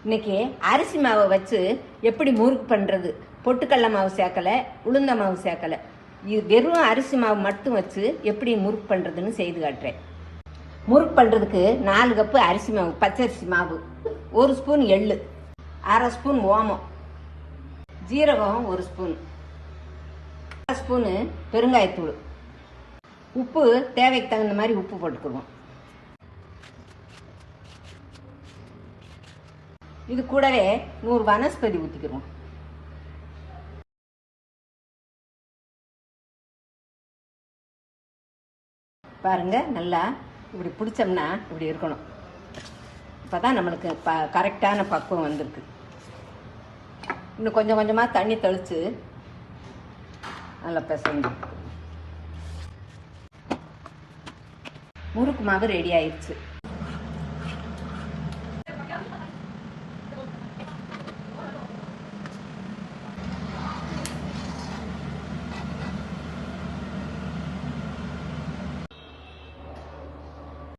இன்னைக்கு அரிசி மாவை வச்சு எப்படி முறுக்கு பண்ணுறது, பொட்டுக்கடலை மாவு சேர்க்கலை, உளுந்த மாவு சேர்க்கலை, இது வெறும் அரிசி மாவு மட்டும் வச்சு எப்படி முறுக்கு பண்ணுறதுன்னு செய்து காட்டுறேன். முறுக்கு பண்ணுறதுக்கு 4 கப்பு அரிசி மாவு, பச்சரிசி மாவு, 1 ஸ்பூன் எள்ளு, 1/2 ஸ்பூன் ஓமம், ஜீரகம் 1 ஸ்பூன், 1/2 ஸ்பூனு பெருங்காயத்தூள், உப்பு தேவைக்கு தகுந்த மாதிரி உப்பு போட்டுக்குருவோம். இது கூடவே 100 வனஸ்பதி ஊற்றிக்கிடுவோம். பாருங்க, நல்லா இப்படி பிடிச்சோம்னா இப்படி இருக்கணும். இப்போதான் நம்மளுக்கு கரெக்டான பக்குவம் வந்திருக்கு. இன்னும் கொஞ்சம் கொஞ்சமாக தண்ணி தெளித்து நல்லா பிசைஞ்சு முறுக்கு மாவு ரெடி ஆயிடுச்சு.